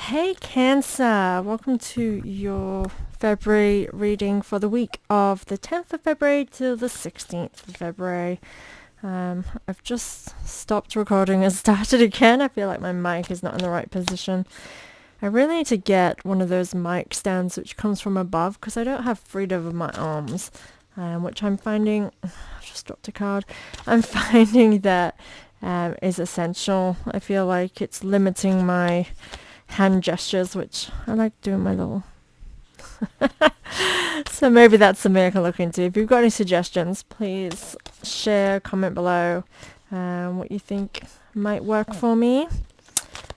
Hey Cancer, welcome to your February reading for the week of the 10th of February to the 16th of February. I've just stopped recording and started again. I feel like my mic is not in the right position. I really need to get one of those mic stands which comes from above because I don't have freedom of my arms, which I'm finding, I've just dropped a card, I'm finding that is essential. I feel like it's limiting my hand gestures, which I like doing my little so maybe that's something I can look into. If you've got any suggestions, please share, comment below what you think might work for me.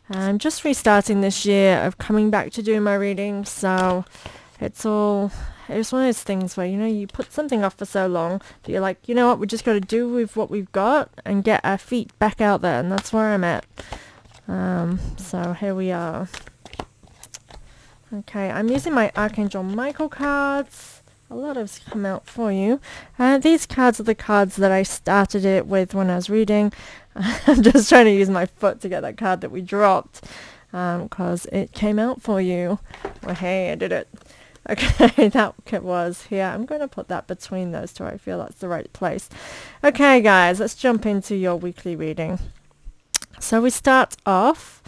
I'm just restarting this year of coming back to doing my reading, so it's one of those things where, you put something off for so long that you're like, you know what, we just got to do with what we've got and get our feet back out there, and that's where I'm at. So here we are. Okay, I'm using my Archangel Michael cards. A lot have come out for you. These cards are the cards that I started it with when I was reading. I'm just trying to use my foot to get that card that we dropped, because it came out for you. Well, hey, I did it. Okay, that was here. I'm going to put that between those two. I feel that's the right place. Okay, guys, let's jump into your weekly reading. So we start off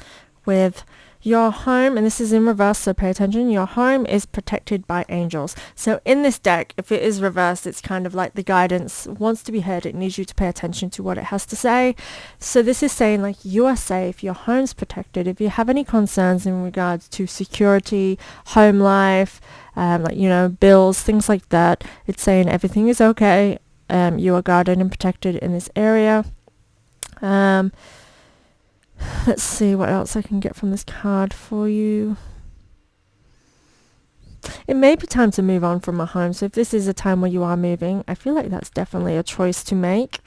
with your home, and this is in reverse, so pay attention. Your home is protected by angels. So in this deck, if it is reversed, it's kind of like the guidance wants to be heard. It needs you to pay attention to what it has to say. So this is saying like you are safe, your home's protected. If you have any concerns in regards to security, home life, bills, things like that, it's saying everything is okay. You are guarded and protected in this area. Let's see what else I can get from this card for you. It may be time to move on from a home. So if this is a time where you are moving, I feel like that's definitely a choice to make.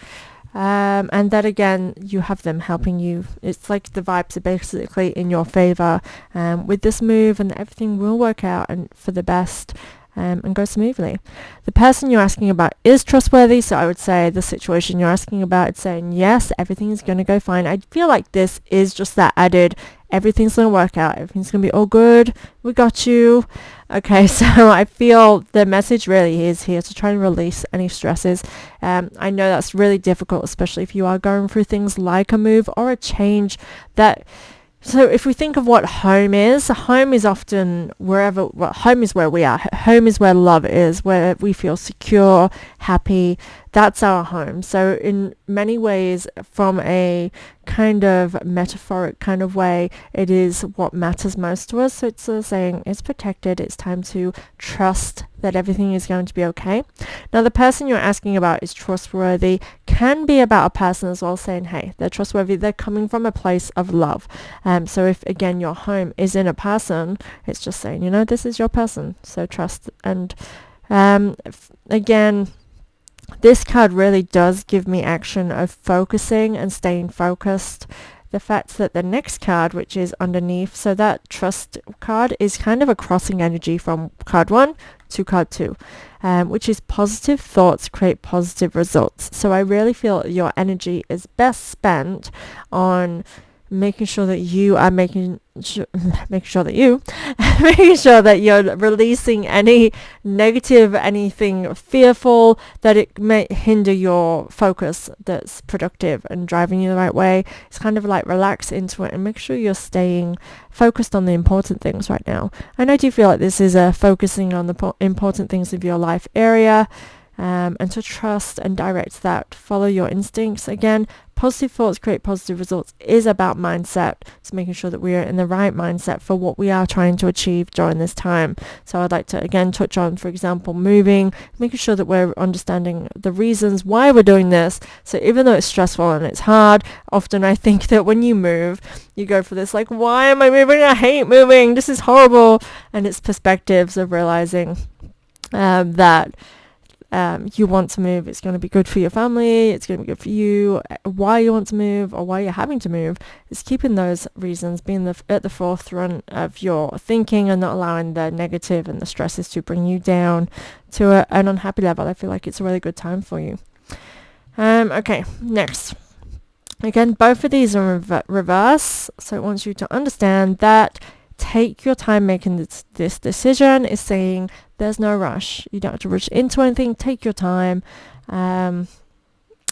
And that again, you have them helping you. It's like the vibes are basically in your favor with this move, and everything will work out and for the best. And go smoothly. The person you're asking about is trustworthy, so I would say the situation you're asking about, it's saying yes, everything is going to go fine. I feel like this is just that added, everything's going to work out, everything's going to be all good, we got you. Okay, so I feel the message really is here to try and release any stresses. I know that's really difficult, especially if you are going through things like a move or a change that... So if we think of what home is often home is where we are. Home is where love is, where we feel secure, happy. That's our home. So in many ways, from a kind of metaphoric kind of way, it is what matters most to us. So it's saying it's protected. It's time to trust that everything is going to be okay. Now, the person you're asking about is trustworthy. Can be about a person as well, saying, hey, they're trustworthy. They're coming from a place of love. So if, again, your home is in a person, it's just saying, this is your person. So trust. And again... This card really does give me action of focusing and staying focused. The fact that the next card, which is underneath, so that trust card is kind of a crossing energy from card 1 to card 2, which is positive thoughts create positive results. So I really feel your energy is best spent on making sure that you are making sure that you're releasing any negative, anything fearful that it may hinder your focus that's productive and driving you the right way. It's kind of like relax into it and make sure you're staying focused on the important things right now. And I do feel like this is a focusing on the important things of your life area. And to trust and direct that, follow your instincts. Again, positive thoughts create positive results is about mindset. It's making sure that we are in the right mindset for what we are trying to achieve during this time. So I'd like to again touch on, for example, moving, making sure that we're understanding the reasons why we're doing this. So even though it's stressful and it's hard, often I think that when you move, you go for this like, why am I moving? I hate moving. This is horrible. And it's perspectives of realizing that you want to move. It's going to be good for your family. It's going to be good for you. Why you want to move or why you're having to move is keeping those reasons being at the forefront of your thinking and not allowing the negative and the stresses to bring you down to an unhappy level. I feel like it's a really good time for you. Okay, next. Again, both of these are reverse, so it wants you to understand that take your time making this decision. It's saying there's no rush. You don't have to rush into anything. Take your time.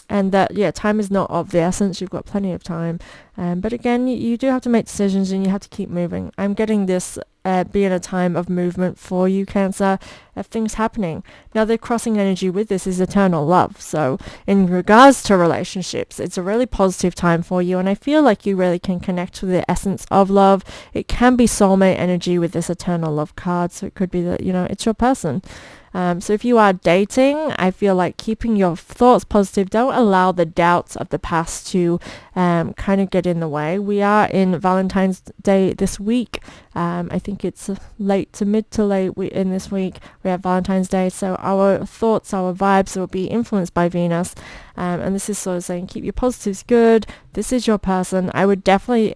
And that, time is not of the essence. You've got plenty of time. But again, you do have to make decisions and you have to keep moving. I'm getting this being a time of movement for you, Cancer, of things happening. Now, the crossing energy with this is eternal love. So in regards to relationships, it's a really positive time for you. And I feel like you really can connect with the essence of love. It can be soulmate energy with this eternal love card. So it could be that, it's your person. So if you are dating, I feel like keeping your thoughts positive. Don't allow the doubts of the past to kind of get in the way. We are in Valentine's Day this week. I think it's late to mid to late in this week. We have Valentine's Day. So our thoughts, our vibes will be influenced by Venus. And this is sort of saying keep your positives good. This is your person. I would definitely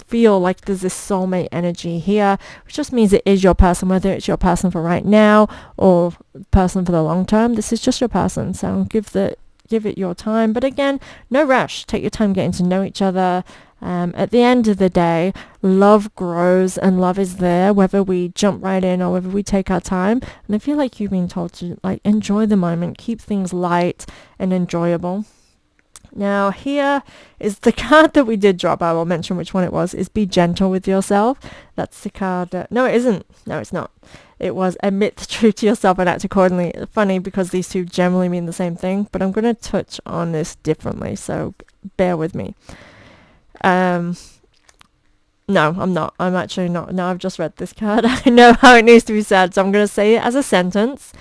feel like there's this soulmate energy here, which just means it is your person, whether it's your person for right now or person for the long term. This is just your person, so give it your time. But again, no rush. Take your time getting to know each other. At the end of the day, love grows and love is there, whether we jump right in or whether we take our time. And I feel like you've been told to enjoy the moment, keep things light and enjoyable. Now, here is the card that we did drop. I will mention which one it was. Is Be Gentle with Yourself. That's the card. No, it isn't. No, it's not. It was Admit the Truth to Yourself and Act Accordingly. Funny because these two generally mean the same thing, but I'm going to touch on this differently, so bear with me. No, I'm not. I'm actually not. No, I've just read this card. I know how it needs to be said, so I'm going to say it as a sentence.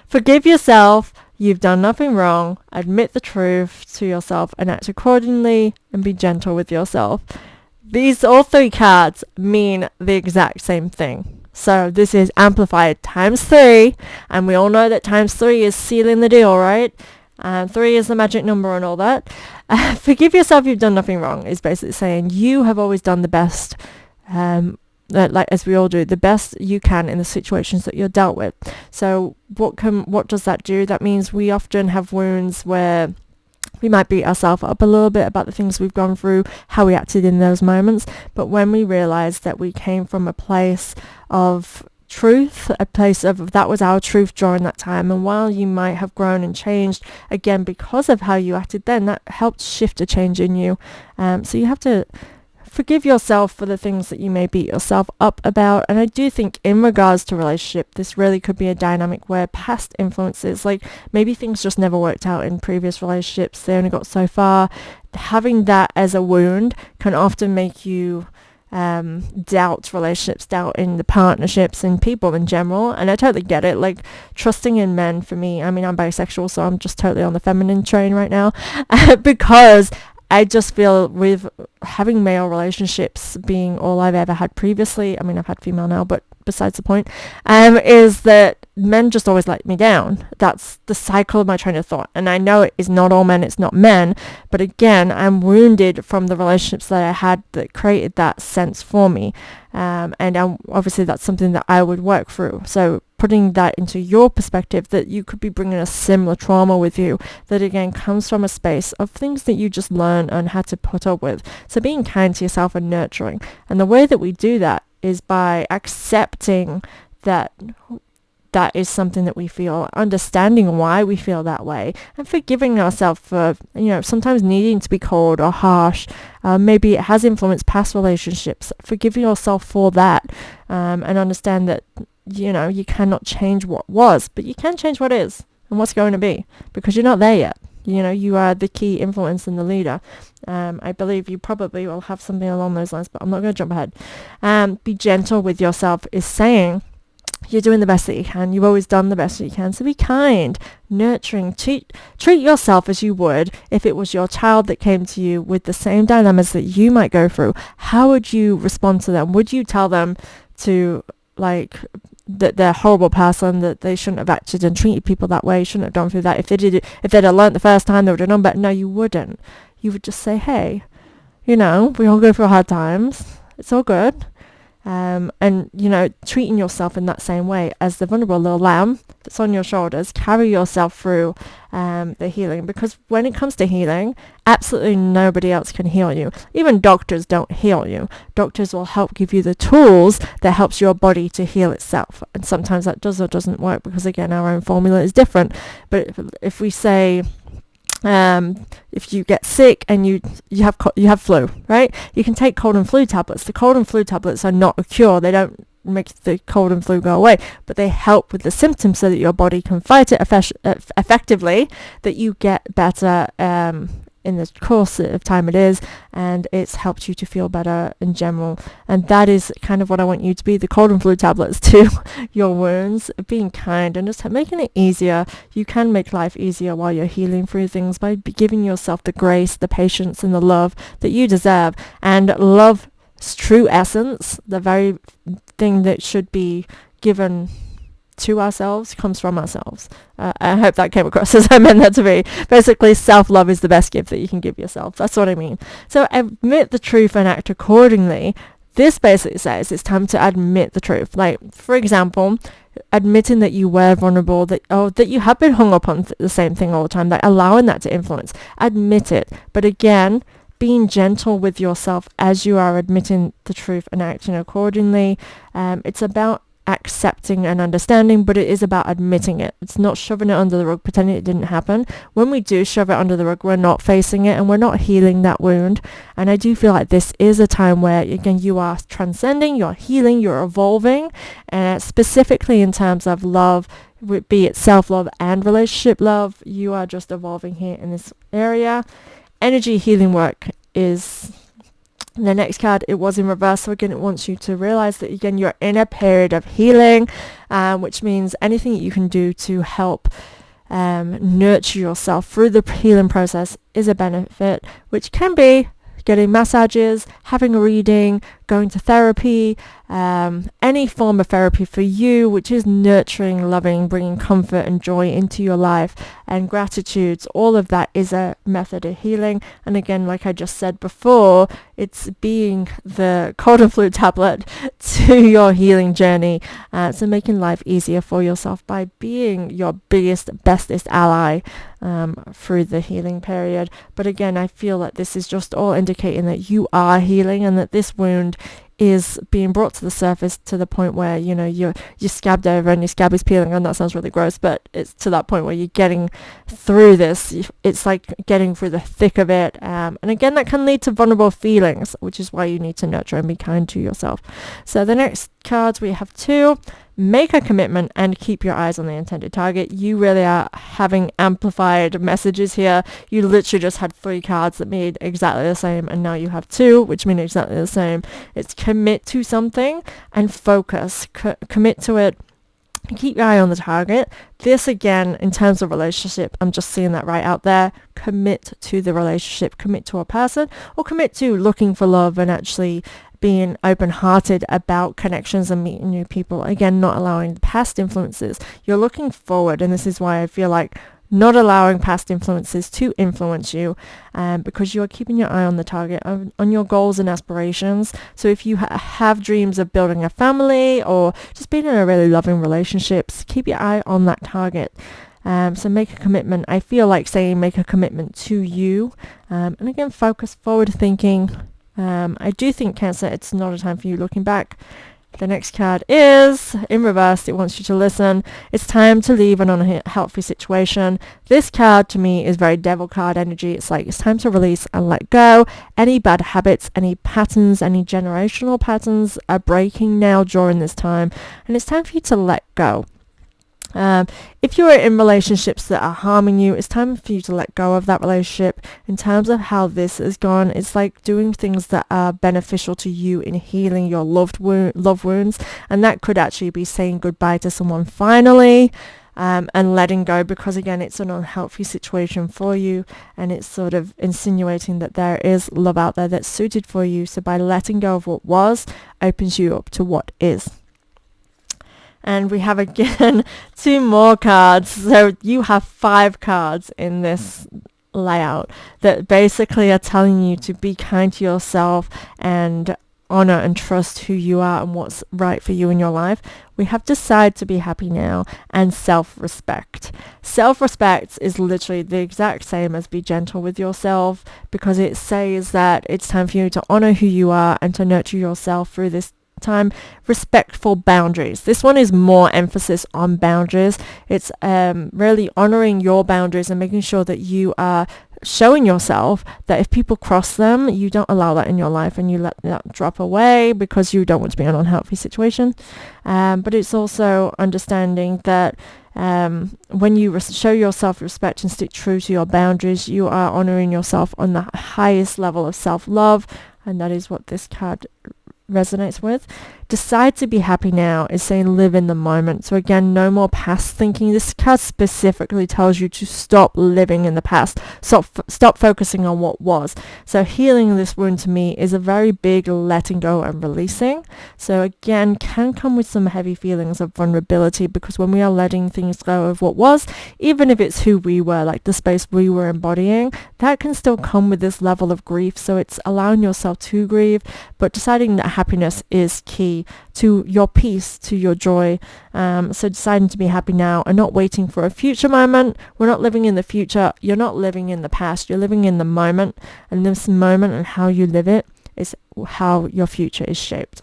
Forgive yourself. You've done nothing wrong. Admit the truth to yourself and act accordingly, and be gentle with yourself. These all three cards mean the exact same thing. So this is amplified times 3, and we all know that times 3 is sealing the deal, right? 3 is the magic number and all that. Forgive yourself, you've done nothing wrong, is basically saying you have always done the best, as we all do, the best you can in the situations that you're dealt with. So what does that do? That means we often have wounds where we might beat ourselves up a little bit about the things we've gone through, how we acted in those moments. But when we realize that we came from a place of truth, a place of that was our truth during that time, and while you might have grown and changed again because of how you acted then, that helped shift a change in you. So you have to forgive yourself for the things that you may beat yourself up about. And I do think in regards to relationship, this really could be a dynamic where past influences, like maybe things just never worked out in previous relationships, they only got so far. Having that as a wound can often make you doubt relationships, doubt in the partnerships and people in general. And I totally get it. Like trusting in men for me, I mean, I'm bisexual, so I'm just totally on the feminine train right now because I just feel with having male relationships being all I've ever had previously, I mean, I've had female now, but besides the point, is that men just always let me down. That's the cycle of my train of thought. And I know it is not all men, it's not men, but again, I'm wounded from the relationships that I had that created that sense for me. And obviously that's something that I would work through. So putting that into your perspective, that you could be bringing a similar trauma with you that again comes from a space of things that you just learn and had to put up with. So being kind to yourself and nurturing. And the way that we do that is by accepting that that is something that we feel, understanding why we feel that way, and forgiving ourselves for, sometimes needing to be cold or harsh. Maybe it has influenced past relationships. Forgive yourself for that, and understand that, you cannot change what was, but you can change what is and what's going to be, because you're not there yet. You are the key influence and the leader. I believe you probably will have something along those lines, but I'm not going to jump ahead. Be gentle with yourself is saying you're doing the best that you can. You've always done the best that you can. So be kind, nurturing. Treat yourself as you would if it was your child that came to you with the same dilemmas that you might go through. How would you respond to them? Would you tell them to, that they're a horrible person, that they shouldn't have acted and treated people that way, shouldn't have gone through that? If they'd have learnt the first time, they would have known better. No, you wouldn't. You would just say, hey, we all go through hard times. It's all good. and treating yourself in that same way as the vulnerable little lamb that's on your shoulders. Carry yourself through the healing, because when it comes to healing, absolutely nobody else can heal you. Even doctors don't heal you. Doctors will help give you the tools that helps your body to heal itself, and sometimes that does or doesn't work, because again, our own formula is different. But if we say, if you get sick and you have flu, right? You can take cold and flu tablets. The cold and flu tablets are not a cure. They don't make the cold and flu go away, but they help with the symptoms so that your body can fight it effectively, that you get better in the course of time it is, and it's helped you to feel better in general. And that is kind of what I want you to be, the cold and flu tablets to your wounds, being kind and just making it easier. You can make life easier while you're healing through things by giving yourself the grace, the patience, and the love that you deserve. And love's true essence, the very thing that should be given to ourselves, comes from ourselves. I hope that came across as I meant that to be. Basically, self-love is the best gift that you can give yourself. That's what I mean. So admit the truth and act accordingly. This basically says it's time to admit the truth. Like, for example, admitting that you were vulnerable, that you have been hung up on the same thing all the time, like allowing that to influence. Admit it. But again, being gentle with yourself as you are admitting the truth and acting accordingly. It's about accepting and understanding, but it is about admitting it. It's not shoving it under the rug, pretending it didn't happen. When we do shove it under the rug, we're not facing it and we're not healing that wound. And I do feel like this is a time where, again, you are transcending, you're healing, you're evolving, specifically in terms of love, be it self-love and relationship love. You are just evolving here in this area. Energy healing work is the next card. It was in reverse, so again, it wants you to realize that, again, you're in a period of healing, which means anything that you can do to help nurture yourself through the healing process is a benefit, which can be getting massages, having a reading, going to therapy, any form of therapy for you, which is nurturing, loving, bringing comfort and joy into your life, and gratitudes. All of that is a method of healing. And again, like I just said before, it's being the cold and flu tablet to your healing journey. So making life easier for yourself by being your biggest, bestest ally through the healing period. But again, I feel that this is just all indicating that you are healing, and that this wound is being brought to the surface to the point where, you're scabbed over and your scab is peeling, and that sounds really gross, but it's to that point where you're getting through this. It's like getting through the thick of it, and again, that can lead to vulnerable feelings, which is why you need to nurture and be kind to yourself. So the next cards, we have 2. Make a commitment and keep your eyes on the intended target. You really are having amplified messages here. You literally just had 3 cards that made exactly the same, and now you have 2, which mean exactly the same. It's commit to something and focus. Commit to it. Keep your eye on the target. This, again, in terms of relationship, I'm just seeing that right out there. Commit to the relationship. Commit to a person, or commit to looking for love and actually being open-hearted about connections and meeting new people. Again, not allowing past influences. You're looking forward, and this is why I feel like not allowing past influences to influence you, because you're keeping your eye on the target, on your goals and aspirations. So if you have dreams of building a family or just being in a really loving relationships, keep your eye on that target. So make a commitment. I feel like saying make a commitment to you. And again, focus, forward thinking. I do think, Cancer, it's not a time for you looking back. The next card is in reverse. It wants you to listen. It's time to leave an unhealthy situation. This card to me is very devil card energy. It's like it's time to release and let go. Any bad habits, any patterns, any generational patterns are breaking now during this time, and it's time for you to let go. If you're in relationships that are harming you, it's time for you to let go of that relationship. In terms of how this has gone, it's like doing things that are beneficial to you in healing your love wounds, and that could actually be saying goodbye to someone finally, and letting go, because again, it's an unhealthy situation for you, and it's sort of insinuating that there is love out there that's suited for you. So by letting go of what was, opens you up to what is. And we have, again, 2 more cards. So you have 5 cards in this layout that basically are telling you to be kind to yourself and honor and trust who you are and what's right for you in your life. We have decide to be happy now, and self-respect. Self-respect is literally the exact same as be gentle with yourself, because it says that it's time for you to honor who you are and to nurture yourself through this time. Respectful boundaries. This one is more emphasis on boundaries. It's really honoring your boundaries and making sure that you are showing yourself that if people cross them, you don't allow that in your life and you let that drop away because you don't want to be in an unhealthy situation. But it's also understanding that when you show your self-respect and stick true to your boundaries, you are honoring yourself on the highest level of self-love, and that is what this card resonates with. Decide to be happy now is saying live in the moment. So again, no more past thinking. This card specifically tells you to stop living in the past. Stop focusing on what was. So healing this wound to me is a very big letting go and releasing. So again, can come with some heavy feelings of vulnerability, because when we are letting things go of what was, even if it's who we were, like the space we were embodying, that can still come with this level of grief. So it's allowing yourself to grieve, but deciding that happiness is key to your peace, to your joy. So deciding to be happy now and not waiting for a future moment. We're not living in the future. You're not living in the past. You're living in the moment. And this moment and how you live it is how your future is shaped.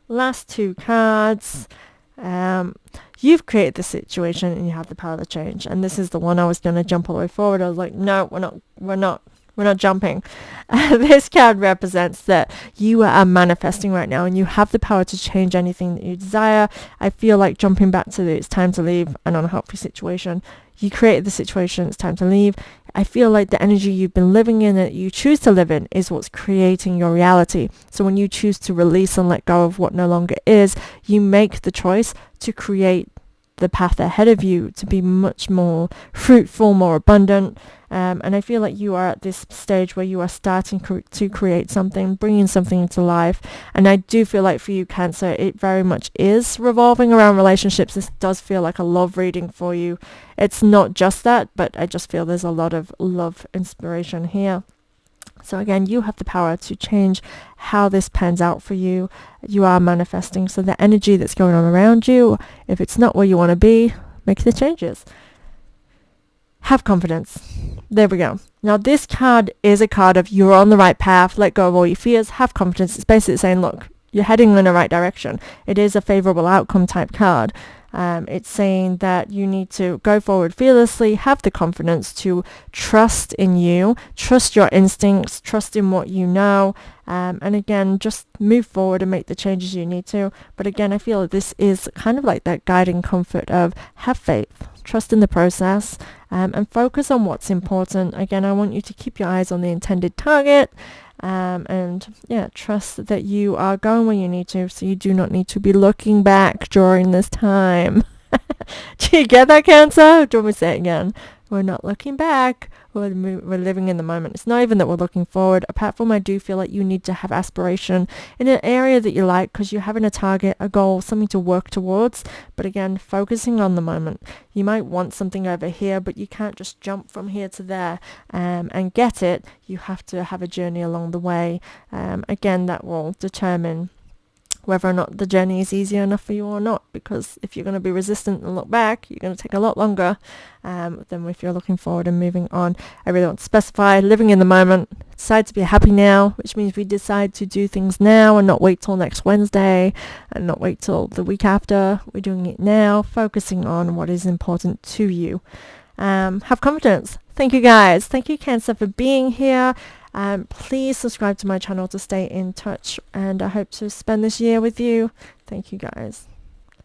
Last two cards. You've created the situation and you have the power to change. And this is the one I was going to jump all the way forward. I was like, no, we're not jumping. This card represents that you are manifesting right now and you have the power to change anything that you desire. I feel like jumping back to it's time to leave an unhealthy situation. You created the situation, it's time to leave. I feel like the energy you've been living in, that you choose to live in, is what's creating your reality. So when you choose to release and let go of what no longer is, you make the choice to create the path ahead of you to be much more fruitful, more abundant. And I feel like you are at this stage where you are starting to create something, bringing something into life. And I do feel like for you, Cancer, it very much is revolving around relationships. This does feel like a love reading for you. It's not just that, but I just feel there's a lot of love inspiration here. So again, you have the power to change how this pans out for you. You are manifesting. So the energy that's going on around you, if it's not where you want to be, make the changes. Have confidence. There we go. Now this card is a card of you're on the right path. Let go of all your fears. Have confidence. It's basically saying, look, you're heading in the right direction. It is a favorable outcome type card. It's saying that you need to go forward fearlessly, have the confidence to trust in you, trust your instincts, trust in what you know, and again, just move forward and make the changes you need to. But again, I feel this is kind of like that guiding comfort of have faith, trust in the process, and focus on what's important. Again, I want you to keep your eyes on the intended target. And yeah, trust that you are going where you need to, so you do not need to be looking back during this time. Do you get that, Cancer? Do you want me to say it again? We're not looking back. We're living in the moment. It's not even that we're looking forward. Apart from, I do feel like you need to have aspiration in an area that you like, because you're having a target, a goal, something to work towards. But again, focusing on the moment. You might want something over here, but you can't just jump from here to there and get it. You have to have a journey along the way. Again, that will determine whether or not the journey is easy enough for you or not, because if you're going to be resistant and look back, you're going to take a lot longer than if you're looking forward and moving on. I really want to specify living in the moment, decide to be happy now, which means we decide to do things now and not wait till next Wednesday and not wait till the week after. We're doing it now, focusing on what is important to you. Have confidence. Thank you, guys. Thank you, Cancer, for being here. Please subscribe to my channel to stay in touch, and I hope to spend this year with you. Thank you, guys.